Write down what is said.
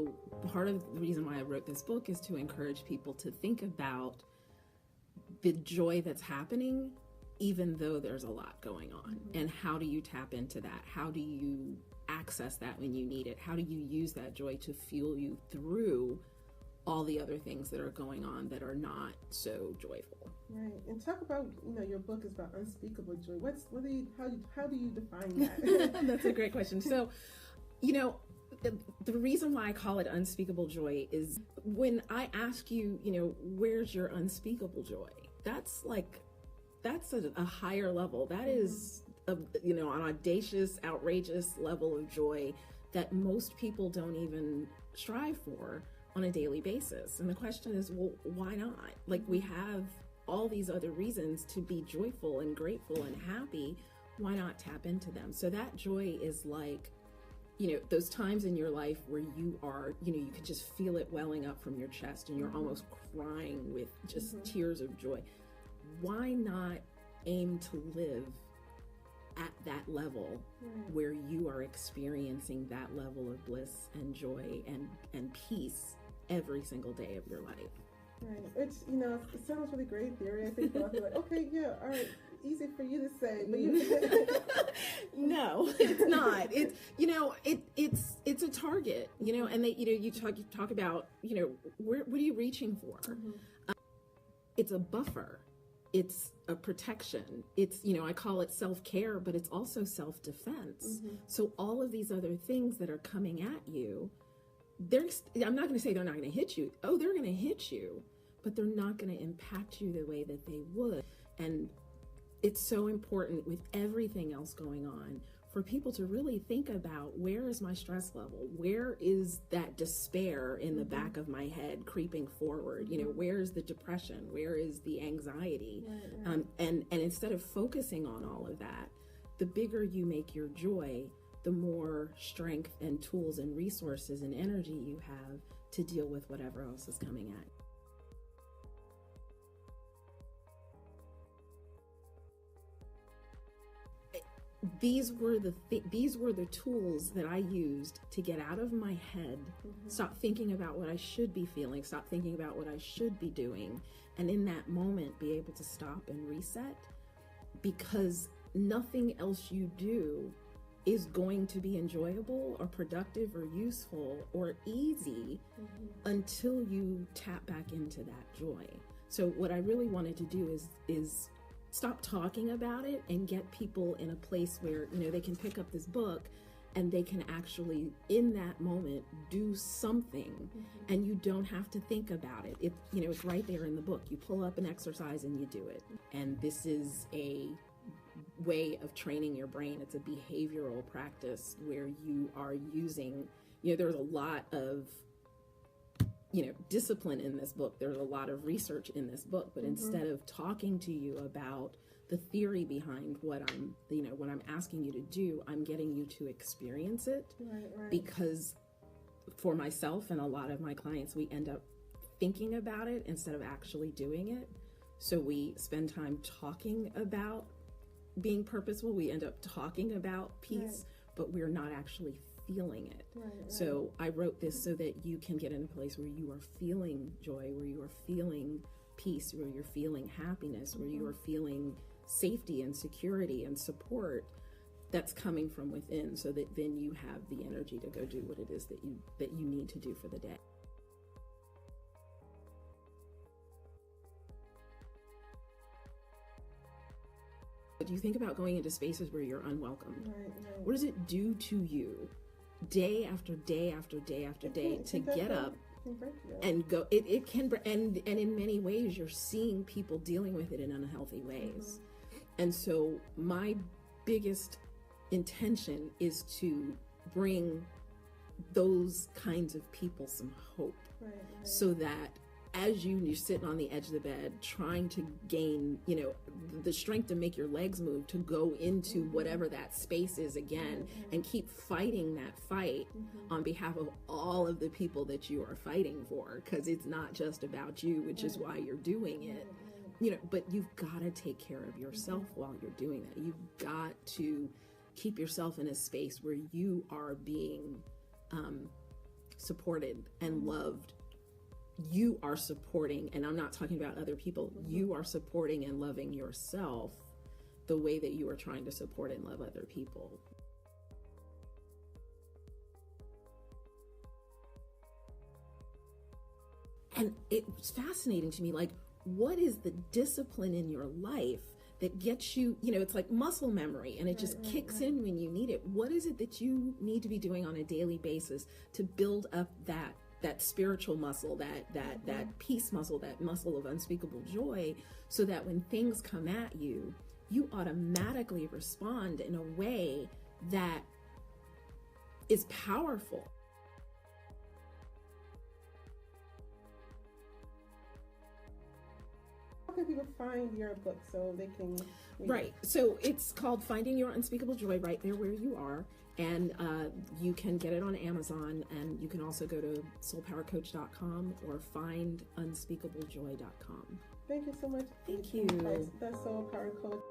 so part of the reason why I wrote this book is to encourage people to think about the joy that's happening, even though there's a lot going on. And how do you tap into that? How do you access that when you need it? How do you use that joy to fuel you through all the other things that are going on that are not so joyful? Right. And talk about, your book is about unspeakable joy. How do you define that? That's a great question. So, the reason why I call it unspeakable joy is when I ask you, where's your unspeakable joy? That's a higher level. That is an audacious, outrageous level of joy that most people don't even strive for on a daily basis. And the question is, well, why not? Like, we have all these other reasons to be joyful and grateful and happy. Why not tap into them? So that joy is like, those times in your life where you are, you can just feel it welling up from your chest and you're almost crying with just tears of joy. Why not aim to live at that level where you are experiencing that level of bliss and joy and peace every single day of your life? Right. It's, it sounds really great theory. I think I'll be like, okay, yeah, all right, easy for you to say, but No, it's not. It's a target, and you talk about, what are you reaching for? It's a buffer. It's a protection. It's, I call it self-care, but it's also self-defense. So all of these other things that are coming at you, I'm not going to say they're not going to hit you. Oh, they're going to hit you, but they're not going to impact you the way that they would. And it's so important with everything else going on for people to really think about, where is my stress level? Where is that despair in the back of my head creeping forward? Where is the depression? Where is the anxiety? Right. And instead of focusing on all of that, the bigger you make your joy, the more strength and tools and resources and energy you have to deal with whatever else is coming at you. These were the tools that I used to get out of my head, stop thinking about what I should be feeling, stop thinking about what I should be doing, and in that moment be able to stop and reset, because nothing else you do is going to be enjoyable or productive or useful or easy until you tap back into that joy. So what I really wanted to do is stop talking about it and get people in a place where, they can pick up this book and they can actually, in that moment, do something, and you don't have to think about it. It's right there in the book. You pull up an exercise and you do it. And this is a way of training your brain. It's a behavioral practice where you are using, there's a lot of discipline in this book. There's a lot of research in this book, but instead of talking to you about the theory behind what I'm asking you to do, I'm getting you to experience it. Right. Because for myself and a lot of my clients, we end up thinking about it instead of actually doing it. So we spend time talking about being purposeful. We end up talking about peace, but we're not actually feeling it. Right. So I wrote this so that you can get in a place where you are feeling joy, where you are feeling peace, where you're feeling happiness, where you are feeling safety and security and support that's coming from within, so that then you have the energy to go do what it is that you need to do for the day. But you think about going into spaces where you're unwelcome. Right. What does it do to you day after day after day after day to get up and go? It can, and in many ways you're seeing people dealing with it in unhealthy ways. And so my biggest intention is to bring those kinds of people some hope, so that as you're sitting on the edge of the bed trying to gain, the strength to make your legs move, to go into whatever that space is again, and keep fighting that fight on behalf of all of the people that you are fighting for, because it's not just about you, which is why you're doing it. But you've got to take care of yourself while you're doing that. You've got to keep yourself in a space where you are being supported and loved, you are supporting, and I'm not talking about other people, you are supporting and loving yourself the way that you are trying to support and love other people. And it's fascinating to me, like, what is the discipline in your life that gets you, it's like muscle memory, and it just kicks in when you need it. What is it that you need to be doing on a daily basis to build up that spiritual muscle, that peace muscle, that muscle of unspeakable joy, so that when things come at you, you automatically respond in a way that is powerful. How can people find your book so they can read Right. it? So it's called Finding Your Unspeakable Joy, right there where you are. And you can get it on Amazon, and you can also go to soulpowercoach.com or findunspeakablejoy.com. Thank you so much. Thank you. That's Soul Power Coach.